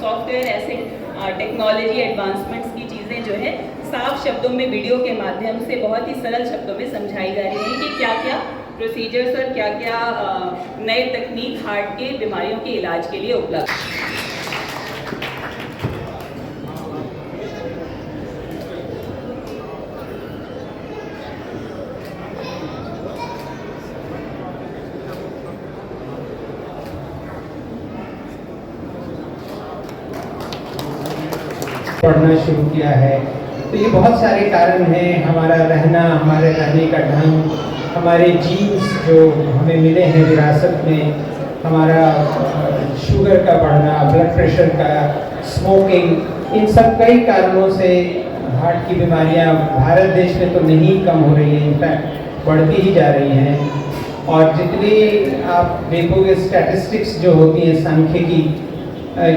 Software, ऐसे technology advancements की चीज़ें जो है साफ शब्दों में वीडियो के माध्यम से बहुत ही सरल शब्दों में समझाई जा रही है कि क्या क्या प्रोसीजर्स और क्या क्या नए तकनीक हार्ट के बीमारियों के इलाज के लिए उपलब्ध है। पढ़ना शुरू किया है। तो ये बहुत सारे कारण हैं, हमारा रहना, हमारे रहने का ढंग, हमारे जीन्स जो हमें मिले हैं विरासत में, हमारा शुगर का बढ़ना, ब्लड प्रेशर का, स्मोकिंग, इन सब कई कारणों से हार्ट की बीमारियां भारत देश में तो नहीं कम हो रही हैं, इनफैक्ट बढ़ती ही जा रही हैं। और जितनी आप देखोगे स्टैटिस्टिक्स जो होती हैं सांख्यिकी,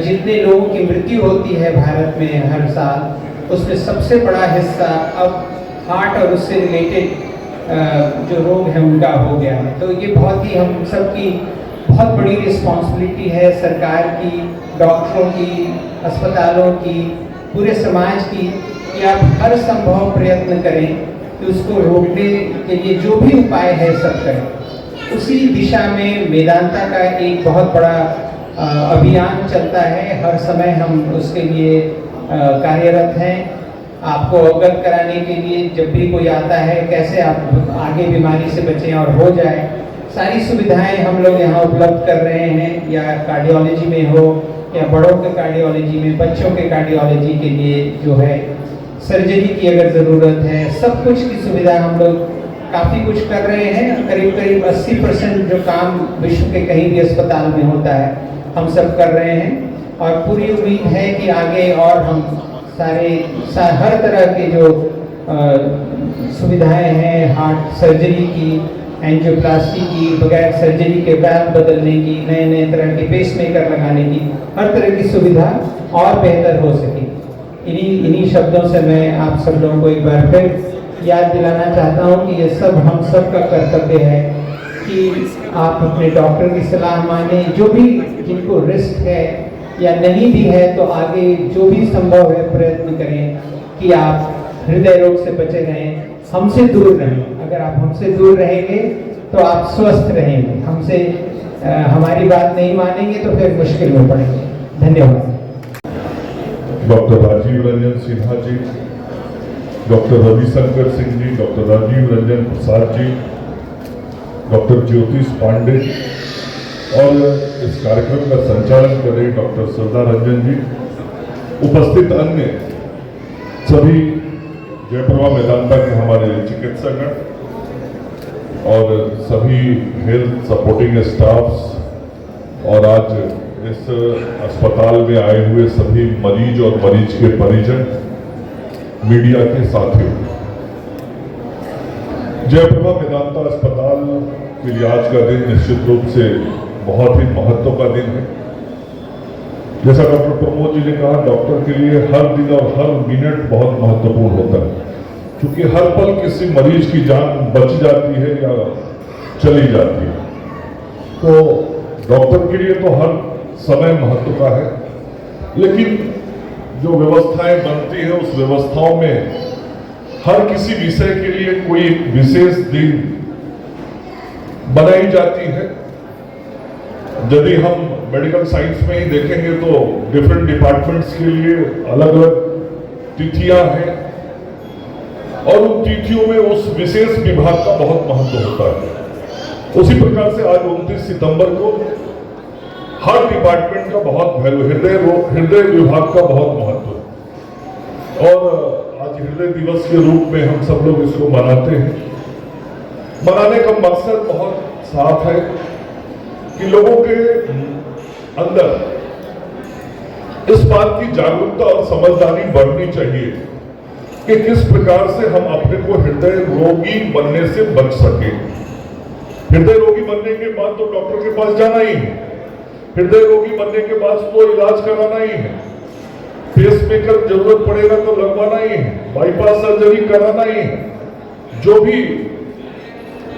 जितने लोगों की मृत्यु होती है भारत में हर साल, उसमें सबसे बड़ा हिस्सा अब हार्ट और उससे रिलेटेड जो रोग हैं उनका हो गया है। तो ये बहुत ही हम सबकी बहुत बड़ी रिस्पॉन्सिबिलिटी है, सरकार की, डॉक्टरों की, अस्पतालों की, पूरे समाज की, कि आप हर संभव प्रयत्न करें कि उसको रोकने के लिए जो भी उपाय है सब करें। उसी दिशा में वेदांता का एक बहुत बड़ा अभियान चलता है, हर समय हम उसके लिए कार्यरत हैं। आपको अवगत कराने के लिए जब भी कोई आता है कैसे आप आगे बीमारी से बचें और हो जाए, सारी सुविधाएं हम लोग यहाँ उपलब्ध कर रहे हैं, या कार्डियोलॉजी में हो या बड़ों के कार्डियोलॉजी में, बच्चों के कार्डियोलॉजी के लिए जो है सर्जरी की अगर ज़रूरत है, सब कुछ की सुविधा हम लोग काफ़ी कुछ कर रहे हैं। करीब करीब 80% जो काम विश्व के कहीं भी अस्पताल में होता है हम सब कर रहे हैं, और पूरी उम्मीद है कि आगे और हम हर तरह के जो सुविधाएं हैं, हार्ट सर्जरी की, एंजियोप्लास्टी की, बगैर सर्जरी के वैल्व बदलने की, नए नए तरह के पेसमेकर लगाने की, हर तरह की सुविधा और बेहतर हो सके। इन्हीं शब्दों से मैं आप सब लोगों को एक बार फिर याद दिलाना चाहता हूँ कि ये सब हम सब का कर्तव्य है कि आप अपने डॉक्टर की सलाह माने, जो भी जिनको रिस्क है या नहीं भी है तो आगे जो भी संभव है प्रयत्न करें कि आप हृदय रोग से बचे रहें, हमसे दूर रहें। अगर आप हमसे दूर रहेंगे तो आप स्वस्थ रहेंगे, हमसे हमारी बात नहीं मानेंगे तो फिर मुश्किल में पड़ेंगे। धन्यवाद। Doctor Rajiv Ranjan Sinha ji, doctor Ravishankar Singh ji, doctor Rajiv Ranjan Prasad ji, doctor ज्योतिष पांडे, और इस कार्यक्रम का संचालन कर रहे डॉक्टर श्रद्धा रंजन जी, उपस्थित अन्य सभी जयप्रभा वेदांता के हमारे चिकित्सकगण और सभी हेल्थ सपोर्टिंग स्टाफ्स, और आज इस अस्पताल में आए हुए सभी मरीज और मरीज के परिजन, मीडिया के साथियों, जयप्रभा वेदांता अस्पताल के लिए आज का दिन निश्चित रूप से बहुत ही महत्व का दिन है। जैसा डॉक्टर प्रमोद जी ने कहा, डॉक्टर के लिए हर दिन और हर मिनट बहुत महत्वपूर्ण होता है, क्योंकि हर पल किसी मरीज की जान बच जाती है या चली जाती है। तो डॉक्टर के लिए तो हर समय महत्व का है, लेकिन जो व्यवस्थाएं बनती है उस व्यवस्थाओं में हर किसी विषय के लिए कोई विशेष दिन बनाई जाती है। यदि हम मेडिकल साइंस में ही देखेंगे तो डिफरेंट डिपार्टमेंट्स के लिए अलग अलग तिथियां हैं, और उन तिथियों में उस विशेष विभाग का बहुत महत्व होता है। उसी प्रकार से आज 29 सितंबर को हर डिपार्टमेंट का बहुत वैल्यू, हृदय विभाग का बहुत महत्व, और आज हृदय दिवस के रूप में हम सब लोग इसको मनाते हैं। मनाने का मकसद बहुत साफ है कि लोगों के अंदर इस बात की जागरूकता और समझदारी बढ़नी चाहिए कि किस प्रकार से हम अपने को हृदय रोगी बनने से बच सके। हृदय रोगी बनने के बाद तो डॉक्टर के पास जाना ही है, हृदय रोगी बनने के बाद तो इलाज कराना ही है, पेसमेकर जरूरत पड़ेगा तो लगवाना ही है, बाईपास सर्जरी कराना ही है, जो भी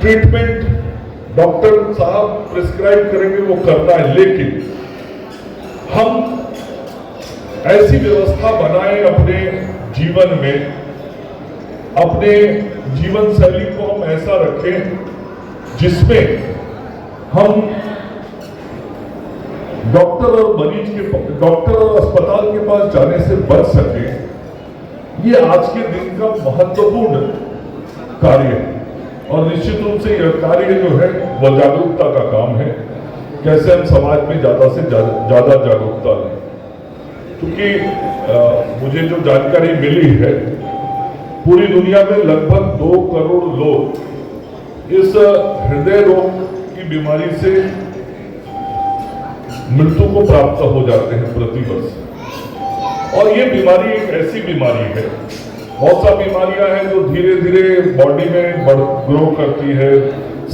ट्रीटमेंट डॉक्टर साहब प्रिस्क्राइब करेंगे वो करना है। लेकिन हम ऐसी व्यवस्था बनाए अपने जीवन में, अपने जीवन शैली को हम ऐसा रखें जिसमें हम डॉक्टर और अस्पताल के पास जाने से बच सके। ये आज के दिन का महत्वपूर्ण कार्य है और निश्चित रूप से यह कार्य जो है वह जागरूकता का काम है। कैसे हम समाज में ज्यादा से ज्यादा जागरूकता लें, क्योंकि मुझे जो जानकारी मिली है पूरी दुनिया में लगभग 2 करोड़ लोग इस हृदय रोग की बीमारी से मृत्यु को प्राप्त हो जाते हैं प्रतिवर्ष। और ये बीमारी एक ऐसी बीमारी है, बहुत सा बीमारियां हैं जो धीरे धीरे बॉडी में ग्रो करती है,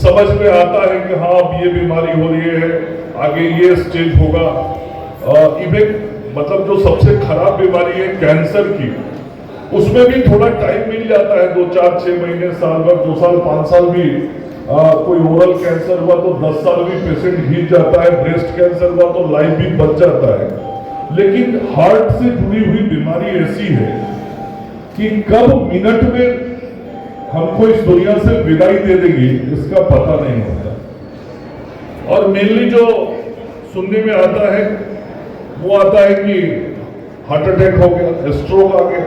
समझ में आता है कि हाँ अब ये बीमारी हो रही है, आगे ये स्टेज होगा। इवन मतलब जो सबसे खराब बीमारी है कैंसर की, उसमें भी थोड़ा टाइम मिल जाता है, 2, 4, 6 महीने, साल भर, 2 साल, 5 साल भी। कोई ओरल कैंसर हुआ तो 10 साल भी पेशेंट घिस जाता है, ब्रेस्ट कैंसर हुआ तो लाइफ भी बच जाता है। लेकिन हार्ट से जुड़ी हुई बीमारी ऐसी है कि कब मिनट में हमको इस दुनिया से विदाई दे देगी इसका पता नहीं होता। और मेनली जो सुनने में आता है वो आता है कि हार्ट अटैक हो गया, स्ट्रोक आ गया,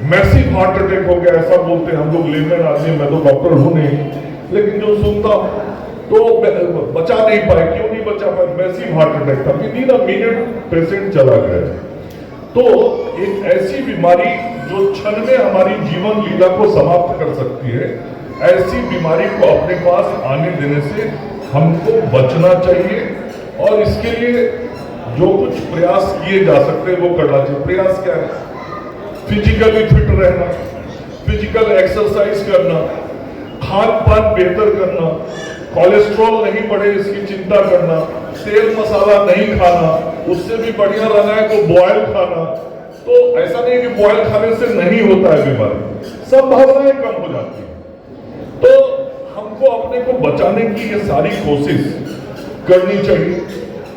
मैसिव हार्ट अटैक हो गया, ऐसा बोलते हैं हम लोग लेमैन आदमी। मैं तो डॉक्टर हूं नहीं, लेकिन जो सुनता तो बचा नहीं पाए। क्यों नहीं बचा पाए? मैसिव हार्ट अटैक था, विदिन अ मिनट पेशेंट चला गया। तो एक ऐसी बीमारी जो क्षण में हमारी जीवन लीला को समाप्त कर सकती है, ऐसी बीमारी को अपने पास आने देने से हमको बचना चाहिए। और इसके लिए जो कुछ प्रयास किए जा सकते हैं वो करना चाहिए। प्रयास क्या है? फिजिकली फिट रहना, फिजिकल एक्सरसाइज करना, खान पान बेहतर करना, कोलेस्ट्रॉल नहीं बढ़े इसकी चिंता करना, तेल मसाला नहीं खाना, उससे भी बढ़िया रहना है तो बॉयल खाना। तो ऐसा नहीं कि बॉयल खाने से नहीं होता है बीमारी, संभावनाएं कम हो जाती है। तो हमको अपने को बचाने की ये सारी कोशिश करनी चाहिए।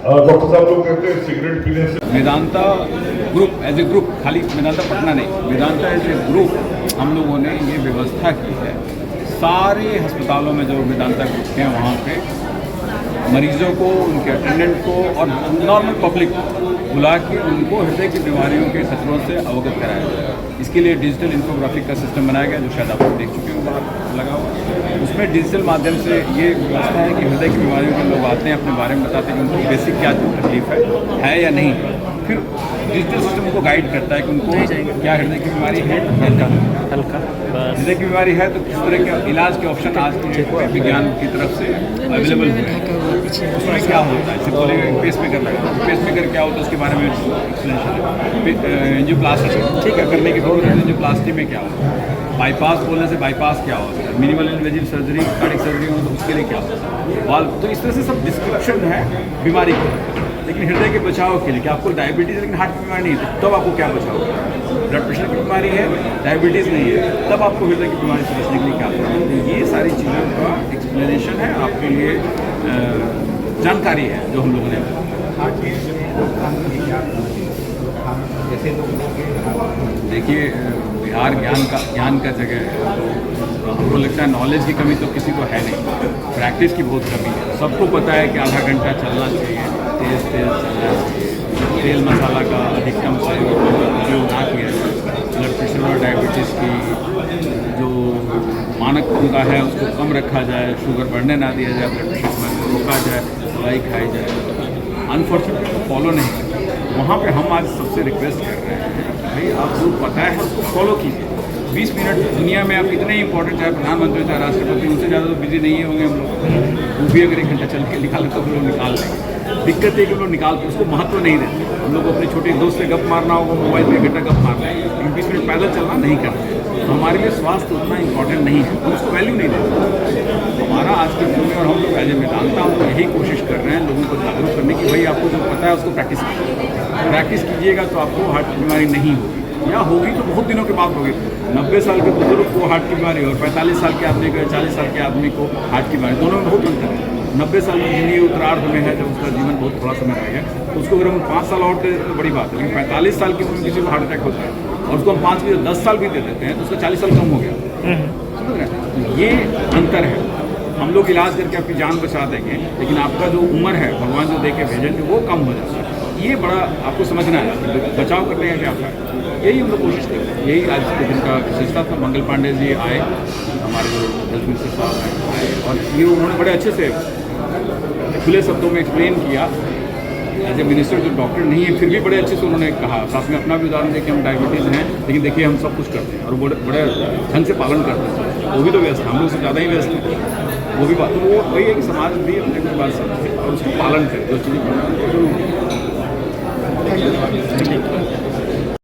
डॉक्टर साहब लोग कहते हैं सिगरेट पीने से। Vedanta group as a group, खाली वेदांता पटना नहीं, वेदांता एज ए ग्रुप हम लोगों ने ये व्यवस्था की है सारे अस्पतालों में जो वेदांता ग्रुप हैं वहाँ पे मरीजों को, उनके अटेंडेंट को और नॉर्मल पब्लिक को बुला के उनको हृदय की बीमारियों के खतरों से अवगत कराया जाएगा। इसके लिए डिजिटल इन्फोग्राफिक का सिस्टम बनाया गया, जो शायद आप लोग देख चुके हो बाहर लगा हुआ। उसमें डिजिटल माध्यम से ये व्यवस्था है कि हृदय की बीमारियों के लोग आते हैं, अपने बारे में बताते हैं कि उनको बेसिक क्या तकलीफ है या नहीं। फिर डिजिटल सिस्टम उनको गाइड करता है कि उनको क्या हृदय की बीमारी है, हल्का हृदय की बीमारी है तो किस तरह के इलाज के ऑप्शन आज के विज्ञान की तरफ से अवेलेबल हुए हैं। उसमें क्या होता है, सिर्फ बोलेगा पेस मेकर लगा, पेस मेकर क्या होता है उसके बारे में एक्सप्लेनेशन। एंजियोप्लास्टी ठीक है करने की जरूरत है, एंजियोप्लास्टी में क्या होता है, बाईपास बोलने से बाईपास क्या होता है, minimal invasive surgery, cardiac surgery हो तो उसके लिए क्या होता है, वाल्व। तो इस तरह से सब डिस्क्रिप्शन है बीमारी की। लेकिन हृदय के बचाव के लिए कि आपको डायबिटीज़ लेकिन हार्ट की बीमारी नहीं है तो तब आपको क्या बचाव होगा, ब्लड प्रेशर की बीमारी है, डायबिटीज़ नहीं है, तब आपको हृदय की बीमारी से बचने के लिए क्या करना है। तो ये सारी चीज़ों का एक्सप्लेनेशन है, आपके लिए जानकारी है जो हम लोगों ने। देखिए बिहार ज्ञान का जगह है, तो हमको लगता है नॉलेज की कमी तो किसी को है नहीं, प्रैक्टिस की बहुत कमी है। सबको पता है कि आधा घंटा चलना चाहिए, तेज़ चलना चाहिए, तेल मसाला का अधिकतम से उपयोग ना किया जाए, ब्लड प्रेशर और डायबिटीज़ की जो मानक उनका है उसको कम रखा जाए, शुगर बढ़ने ना दिया जाए, ब्लड प्रेशर को रोका जाए, दवाई खाई जाए। अनफॉर्चुनेटली तो फॉलो नहीं करते। वहाँ पे हम आज सबसे रिक्वेस्ट कर रहे हैं भाई आप जो पता है उसको फॉलो कीजिए। 20 मिनट दुनिया में आप इतने इंपॉर्टेंट, चाहे प्रधानमंत्री चाहे राष्ट्रपति, उनसे ज़्यादा तो बिजी नहीं होंगे हम लोग। वो भी अगर 1 घंटा चल के निकाल तो हम लोग निकाल लेंगे। दिक्कत है कि हम लोग निकालते उसको महत्व नहीं देते। हम लोग अपने छोटे दोस्त से गप मारना होगा, मोबाइल में 1 घंटा गप मार लेंगे, लेकिन 20 मिनट पैदल चलना नहीं करते। तो हमारे लिए स्वास्थ्य उतना इंपॉर्टेंट नहीं है, हम उसको वैल्यू नहीं देते। हमारा आज के दिन में और हम लोग एज ए वेदांता हम लोग यही कोशिश कर रहे हैं लोगों को जागरूक करने की, भाई आपको जो पता है उसको प्रैक्टिस कीजिएगा तो आपको हार्ट की बीमारी नहीं होगी, या होगी तो बहुत दिनों के बाद होगी। 90 साल के बुजुर्ग को हार्ट की बीमारी और 45 साल के आदमी को, 40 साल के आदमी को हार्ट की बीमारी, दोनों में बहुत अंतर है। 90 साल की जिंदगी उत्तरार्ध में है, जब उसका जीवन बहुत थोड़ा समय रह गया, तो उसको अगर हम 5 साल और दे देते तो बड़ी बात है। लेकिन 45 साल की उम्र में किसी को हार्ट अटैक होता है और उसको हम 5 भी 10 साल भी दे देते हैं तो उसका 40 साल कम हो गया। समझ रहे हैं? तो ये अंतर है। हम लोग इलाज करके आपकी जान बचा देंगे, लेकिन आपका जो उम्र है भगवान जो दे के भेजेंगे वो कम हो जाता है। ये बड़ा आपको समझना है, बचाव करने का क्या फायदा। यही हम लोग कोशिश कर रहे हैं, यही आज के दिन का विशेषता था। मंगल पांडे जी आए, हमारे जो हेल्थ मिनिस्टर साहब आए, और ये उन्होंने बड़े अच्छे से खुले शब्दों में एक्सप्लेन किया। एज ए मिनिस्टर जो डॉक्टर नहीं है फिर भी बड़े अच्छे से उन्होंने कहा। साथ में अपना भी उदाहरण दें कि हम डायबिटीज़ हैं, लेकिन देखिए हम सब कुछ करते हैं और बड़े ढंग से पालन करते हैं। वो भी तो व्यस्त है, हम लोग से ज़्यादा ही व्यस्त हैं। वो भी बात, तो वो वही है कि समाज भी अपने बात समझे और उसको पालन करे, जो चीज़ें